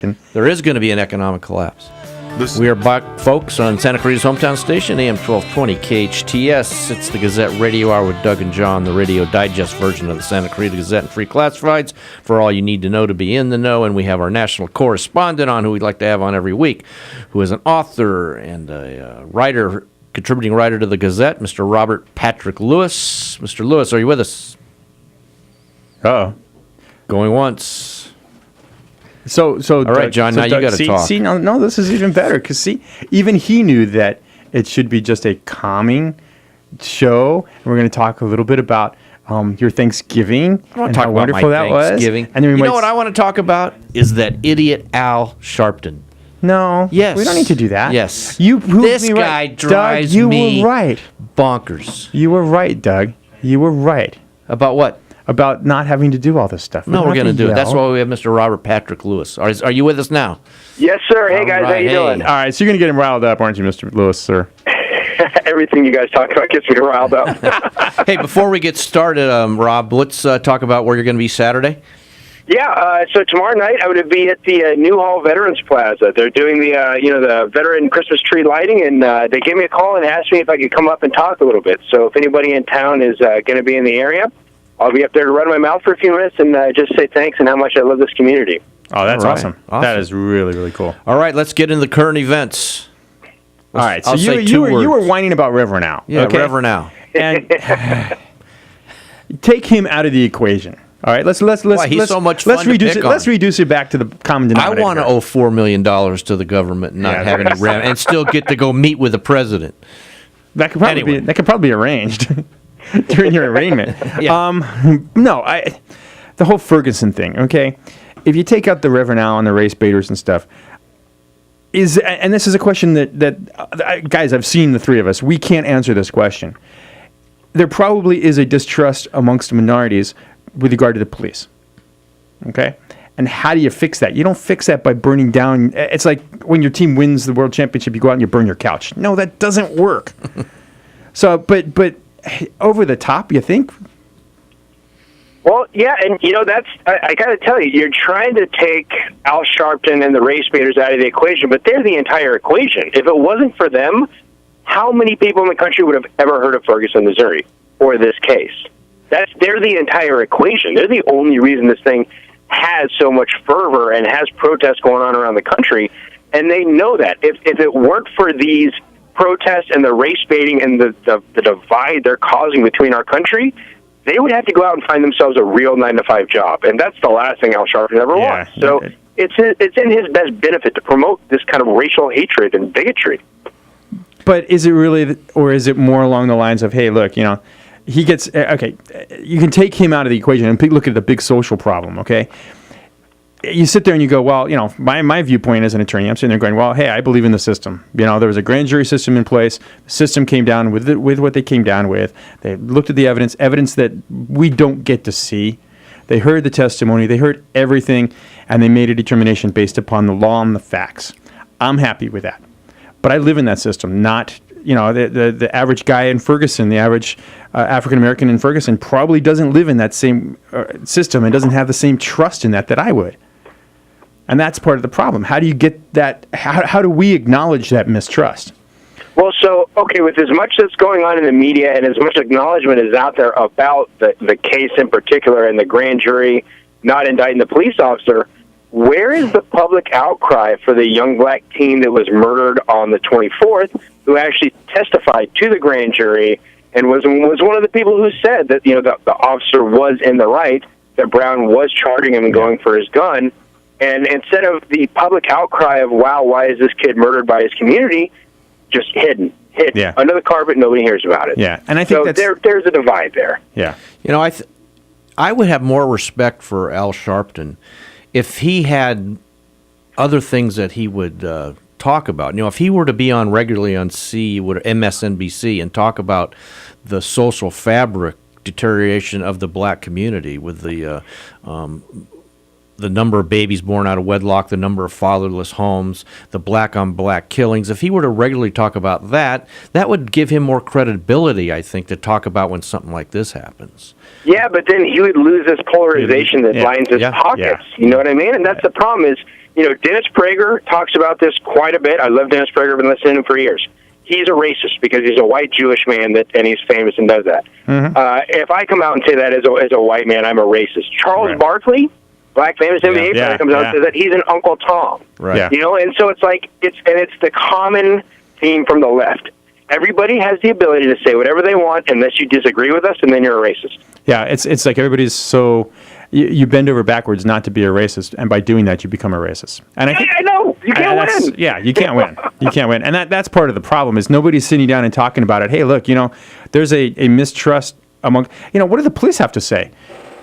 There is going to be an economic collapse. We are back, folks, on Santa Clarita's hometown station, AM-1220 KHTS. It's the Gazette Radio Hour with Doug and John, the radio digest version of the Santa Clarita Gazette and free classifieds for all you need to know to be in the know. And we have our national correspondent on, who we'd like to have on every week, who is an author and a writer, contributing writer to the Gazette, Mr. Robert Patrick Lewis. Mr. Lewis, are you with us? Uh-oh. Going once. So all right, John, now you got to talk. See, no, this is even better, because, see, even he knew that it should be just a calming show, and we're going to talk a little bit about your Thanksgiving and how wonderful that was. And then you know what I want to talk about is that idiot Al Sharpton. No. Yes. We don't need to do that. Yes. This guy right. drives Doug, you me were right. bonkers. You were right, Doug. You were right. About what? About not having to do all this stuff. No, we're going to do it. That's why we have Mr. Robert Patrick Lewis. Are you with us now? Yes, sir. Hey, guys. How you doing? All right, so you're going to get him riled up, aren't you, Mr. Lewis, sir? Everything you guys talk about gets me riled up. Hey, before we get started, Rob, let's talk about where you're going to be Saturday. Yeah, so tomorrow night I would be at the Newhall Veterans Plaza. They're doing the veteran Christmas tree lighting, and they gave me a call and asked me if I could come up and talk a little bit. So if anybody in town is going to be in the area, I'll be up there to run my mouth for a few minutes and just say thanks and how much I love this community. Oh, that's awesome. That is really, really cool. All right, let's get into the current events. All right, so you were whining about River now. Yeah, okay? River now. And take him out of the equation. All right, let's Why, he's so much fun to reduce pick it. on. Let's reduce it back to the common denominator. I want to owe $4 million to the government and not have any revenue, and still get to go meet with the president. That could probably be arranged during your arraignment. Yeah. The whole Ferguson thing. Okay, if you take out the River now and the race baiters and stuff, and this is a question that guys, I've seen the three of us. We can't answer this question. There probably is a distrust amongst minorities with regard to the police. Okay? And how do you fix that? You don't fix that by burning down. It's like when your team wins the world championship, you go out and you burn your couch. No, that doesn't work. So, but over the top, you think? Well, yeah, and that's I got to tell you, you're trying to take Al Sharpton and the race baiters out of the equation, but they're the entire equation. If it wasn't for them, how many people in the country would have ever heard of Ferguson, Missouri, or this case? They're the entire equation. They're the only reason this thing has so much fervor and has protests going on around the country, and they know that. If it weren't for these protests and the race baiting and the divide they're causing between our country, they would have to go out and find themselves a real 9-to-5 job, and that's the last thing Al Sharpton ever wants. So it's in his best benefit to promote this kind of racial hatred and bigotry. But is it really, or is it more along the lines of, hey, look, he gets, okay, you can take him out of the equation and look at the big social problem, okay? You sit there and you go, well, my viewpoint as an attorney, I'm sitting there going, well, hey, I believe in the system. There was a grand jury system in place. The system came down with what they came down with. They looked at the evidence that we don't get to see. They heard the testimony. They heard everything, and they made a determination based upon the law and the facts. I'm happy with that. But I live in that system, not, the average guy in Ferguson, the average African-American in Ferguson probably doesn't live in that same system and doesn't have the same trust in that I would. And that's part of the problem. How do you get that? How do we acknowledge that mistrust? Well, so, okay, with as much that's going on in the media and as much acknowledgement is out there about the case in particular and the grand jury not indicting the police officer, where is the public outcry for the young black teen that was murdered on the 24th who actually testified to the grand jury and was one of the people who said that, the officer was in the right, that Brown was charging him and going for his gun? And instead of the public outcry of, wow, why is this kid murdered by his community, just hidden under the carpet, nobody hears about it. Yeah, and I think there's a divide there. Yeah. I would have more respect for Al Sharpton if he had other things that he would talk about. If he were to be on regularly on MSNBC and talk about the social fabric deterioration of the black community with the number of babies born out of wedlock, the number of fatherless homes, the black-on-black killings. If he were to regularly talk about that would give him more credibility, I think, to talk about when something like this happens. Yeah, but then he would lose this polarization that lines his pockets. Yeah. You know what I mean? And that's the problem is Dennis Prager talks about this quite a bit. I love Dennis Prager. I've been listening to him for years. He's a racist because he's a white Jewish man and he's famous and does that. Mm-hmm. If I come out and say that as a white man, I'm a racist. Charles Barkley, black famous NBA player, comes out and says that he's an Uncle Tom. Right. Yeah. And so it's like it's the common theme from the left. Everybody has the ability to say whatever they want unless you disagree with us, and then you're a racist. Yeah, it's like everybody's so you bend over backwards not to be a racist, and by doing that you become a racist. And I know you can't win. Yeah, you can't win. You can't win, and that's part of the problem is nobody's sitting down and talking about it. Hey, look, there's a mistrust among what do the police have to say?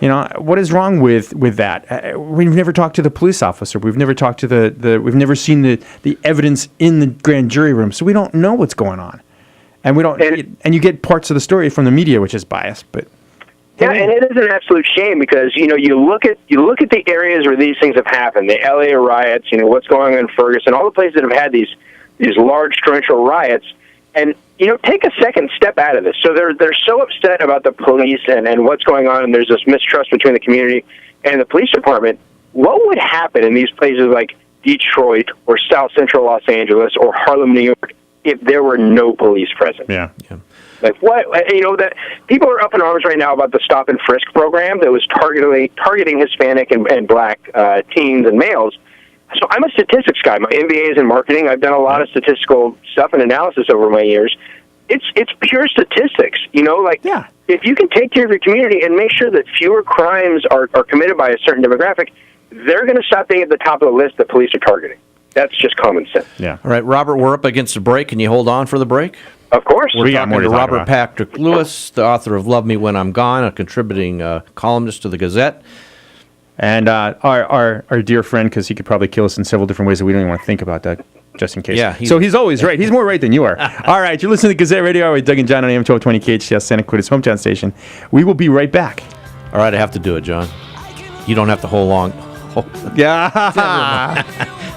What is wrong with that? We've never talked to the police officer. We've never talked to we've never seen the evidence in the grand jury room, so we don't know what's going on. And we don't, and you get parts of the story from the media, which is biased. But yeah, and it is an absolute shame because you look at the areas where these things have happened, the LA riots, what's going on in Ferguson, all the places that have had these large torrential riots, and take a second step out of this. So they're so upset about the police and what's going on, and there's this mistrust between the community and the police department. What would happen in these places like Detroit or South Central Los Angeles or Harlem, New York, if there were no police present? Yeah. Like what? That people are up in arms right now about the Stop and Frisk program that was targeting Hispanic and black teens and males. So I'm a statistics guy. My MBA is in marketing. I've done a lot of statistical stuff and analysis over my years. It's pure statistics. If you can take care of your community and make sure that fewer crimes are committed by a certain demographic, they're going to stop being at the top of the list that police are targeting. That's just common sense. Yeah. All right, Robert, we're up against the break. Can you hold on for the break? Of course. We're talking to Robert about. Patrick Lewis, the author of Love Me When I'm Gone, a contributing columnist to the Gazette. And our dear friend, because he could probably kill us in several different ways that we don't even want to think about that, just in case. Yeah, so he's always right. He's more right than you are. All right, you're listening to Gazette Radio Hour with Doug and John on AM-1220 KHTS, Santa Clarita's hometown station. We will be right back. All right, I have to do it, John. You don't have to hold long. Yeah.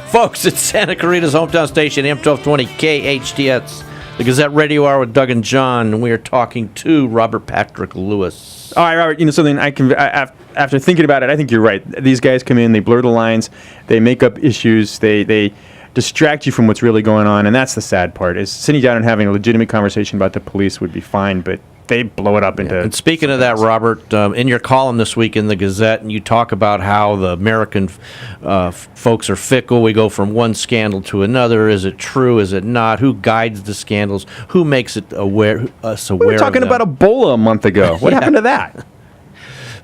Folks, it's Santa Clarita's hometown station, AM-1220 KHTS, the Gazette Radio Hour with Doug and John, and we are talking to Robert Patrick Lewis. All right, Robert, something after thinking about it, I think you're right. These guys come in, they blur the lines, they make up issues, they distract you from what's really going on, and that's the sad part, is sitting down and having a legitimate conversation about the police would be fine, but they blow it up into... And speaking of that, Robert, in your column this week in the Gazette, and you talk about how the American folks are fickle. We go from one scandal to another. Is it true? Is it not? Who guides the scandals? Who makes it us aware We were talking of them? about Ebola a month ago. What happened to that?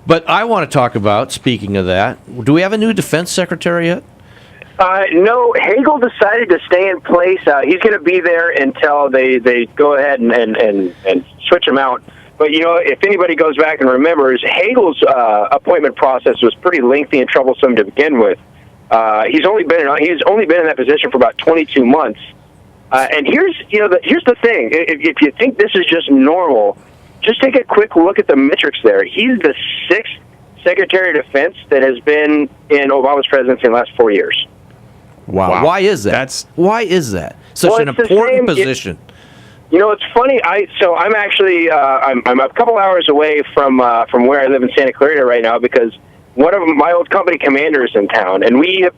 But I want to talk about, speaking of that, do we have a new defense secretary yet? No, Hagel decided to stay in place. He's going to be there until they go ahead and switch him out. But, if anybody goes back and remembers, Hagel's appointment process was pretty lengthy and troublesome to begin with. He's only been in that position for about 22 months. And here's the thing. If you think this is just normal, just take a quick look at the metrics there. He's the 6th Secretary of Defense that has been in Obama's presidency in the last 4 years. Wow. Why is that? Why is that? Such an important position. It's funny. I'm actually I'm a couple hours away from where I live in Santa Clarita right now because one of my old company commanders in town, and we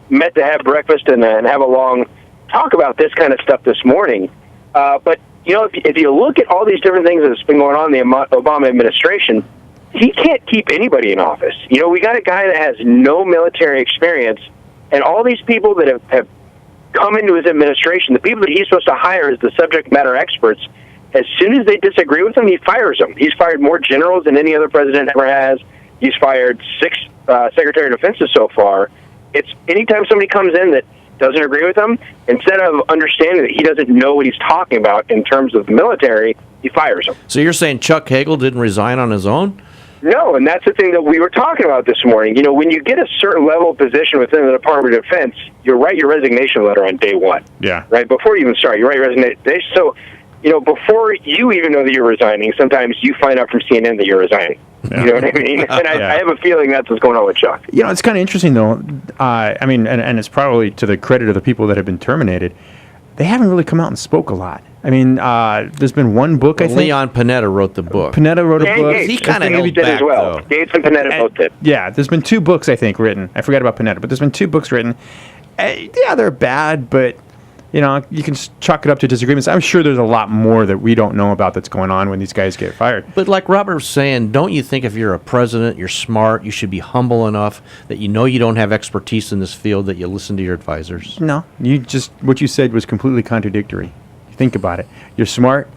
met to have breakfast and have a long talk about this kind of stuff this morning. But if you look at all these different things that's been going on in the Obama administration, he can't keep anybody in office. We got a guy that has no military experience. And all these people that have come into his administration, the people that he's supposed to hire as the subject matter experts, as soon as they disagree with him, he fires them. He's fired more generals than any other president ever has. He's fired 6 Secretary of Defenses so far. It's anytime somebody comes in that doesn't agree with him, instead of understanding that he doesn't know what he's talking about in terms of the military, he fires them. So you're saying Chuck Hagel didn't resign on his own? No, and that's the thing that we were talking about this morning. When you get a certain level of position within the Department of Defense, you write your resignation letter on day one. Yeah. Right? Before you even start, you write your resignation. So, before you even know that you're resigning, sometimes you find out from CNN that you're resigning. Yeah. You know what I mean? And I have a feeling that's what's going on with Chuck. It's kind of interesting, though. And it's probably to the credit of the people that have been terminated. they haven't really come out and spoke a lot. I mean, there's been one book, I think. Leon Panetta wrote the book. Panetta wrote a book. Gates. He kind of Gates held did back, as well. though. Gates and Panetta both did. Yeah, there's been 2 books, I think, written. I forgot about Panetta, but there's been 2 books written. Yeah, they're bad, but, you know, you can chalk it up to disagreements. I'm sure there's a lot more that we don't know about that's going on when these guys get fired. But like Robert was saying, don't you think if you're a president, you're smart, you should be humble enough that you know you don't have expertise in this field, that you listen to your advisors? No, what you said was completely contradictory. Think about it. You're smart,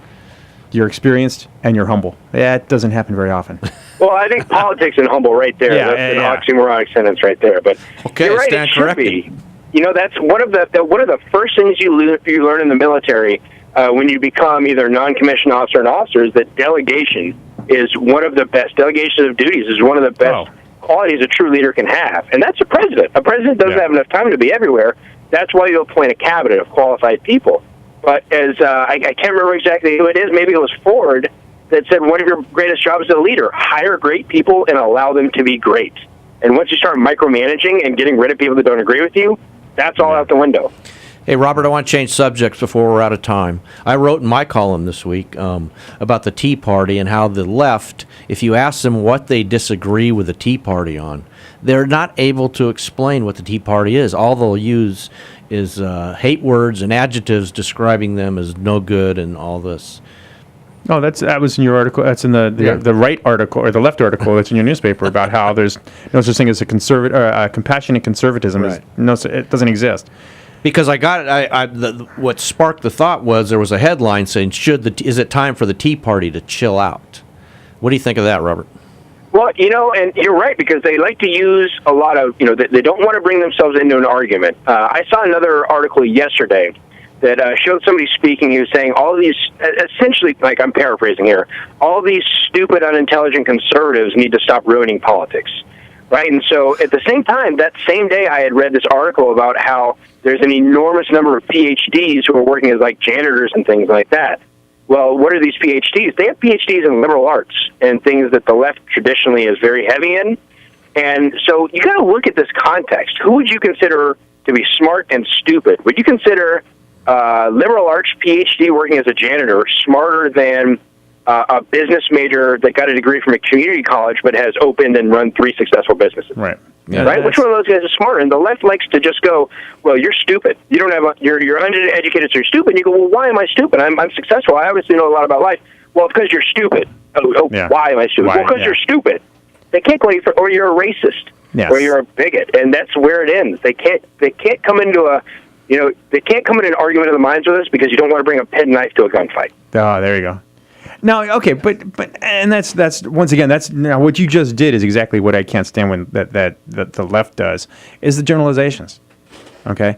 you're experienced, and you're humble. That doesn't happen very often. Well, I think politics and humble right there. Yeah, That's an oxymoronic sentence right there. But Okay, you're right, stand it should corrected. be. You know, that's one of the first things you learn in the military when you become either a non-commissioned officer or an officer is that delegation is one of the best. Delegation of duties is one of the best qualities a true leader can have. And that's a president. A president doesn't have enough time to be everywhere. That's why you appoint a cabinet of qualified people. But as I can't remember exactly who it is, maybe it was Ford, that said one of your greatest jobs as a leader, hire great people and allow them to be great. And once you start micromanaging and getting rid of people that don't agree with you, that's all out the window. Hey, Robert, I want to change subjects before we're out of time. I wrote in my column this week about the Tea Party and how the left, if you ask them what they disagree with the Tea Party on, they're not able to explain what the Tea Party is. All they'll use is hate words and adjectives describing them as no good and all this. Oh, that was in your article. That's in the right article or the left article that's in your newspaper about how there's no such thing as a compassionate conservatism. Right. It doesn't exist. Because I got it. What sparked the thought was there was a headline saying, "Is it time for the Tea Party to chill out?" What do you think of that, Robert? Well, you know, and you're right, because they like to use a lot of, you know, they don't want to bring themselves into an argument. I saw another article yesterday that showed somebody speaking. He was saying all these, essentially, like I'm paraphrasing here, all these stupid, unintelligent conservatives need to stop ruining politics, right? And so at the same time, that same day, I had read this article about how there's an enormous number of PhDs who are working as like janitors and things like that. Well, what are these PhDs? They have PhDs in liberal arts and things that the left traditionally is very heavy in. And so you got to look at this context. Who would you consider to be smart and stupid? Would you consider liberal arts PhD working as a janitor smarter than a business major that got a degree from a community college but has opened and run 3 successful businesses? Right. Yeah, right? Which one of those guys is smarter? And the left likes to just go, well, you're stupid. You don't have you're uneducated, so you're stupid. And you go, well, why am I stupid? I'm successful. I obviously know a lot about life. Well, it's because you're stupid. Why am I stupid? Well, because you're stupid. They can't go any further, or you're a racist, or you're a bigot, and that's where it ends. They can't come into they can't come into an argument of the minds with us because you don't want to bring a pen knife to a gunfight. Oh, there you go. No, okay, but and that's once again now what you just did is exactly what I can't stand when that the left does is the generalizations. Okay,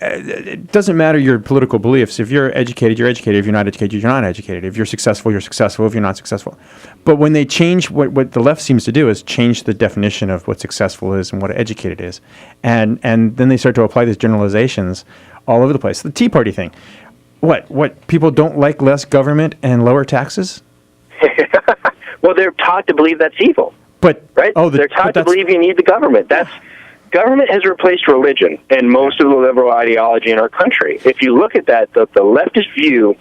it doesn't matter your political beliefs. If you're educated, you're educated. If you're not educated, you're not educated. If you're successful, you're successful. If you're not successful, but when they change what the left seems to do is change the definition of what successful is and what educated is, and then they start to apply these generalizations all over the place. The Tea Party thing. What people don't like less government and lower taxes? Well, they're taught to believe that's evil. But right? They're taught to believe you need the government. Government has replaced religion in most of the liberal ideology in our country. If you look at that, the leftist view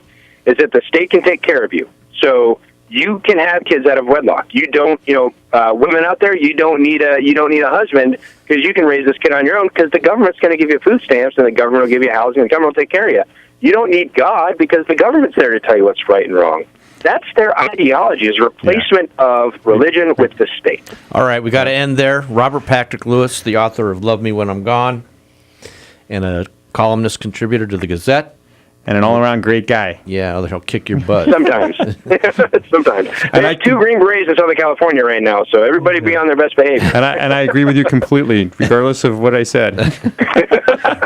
is that the state can take care of you. So you can have kids out of wedlock. You don't, women out there, you don't need a husband because you can raise this kid on your own because the government's going to give you food stamps and the government will give you housing and the government will take care of you. You don't need God because the government's there to tell you what's right and wrong. That's their ideology, is replacement of religion with the state. All right, we got to end there. Robert Patrick Lewis, the author of Love Me When I'm Gone, and a columnist contributor to the Gazette. And an all-around great guy. Yeah, he'll kick your butt. Sometimes. Sometimes. There's 2 Green Berets in Southern California right now, so everybody be on their best behavior. And I agree with you completely, regardless of what I said.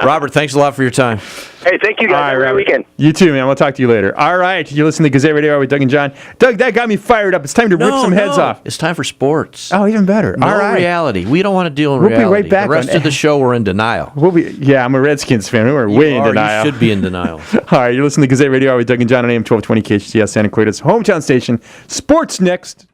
Robert, thanks a lot for your time. Hey, thank you guys. Have a great weekend. You too, man. We'll talk to you later. All right. You listen to Gazette Radio Hour with Doug and John. Doug, that got me fired up. It's time to rip some heads off. It's time for sports. Oh, even better. No All right. reality. We don't want to deal in reality. We'll be right back. The rest of the show, we're in denial. I'm a Redskins fan. We're way in denial. You should be in denial. All right. You're listening to Gazette Radio Hour with Doug and John on AM-1220 KHTS, Santa Clarita's hometown station. Sports next.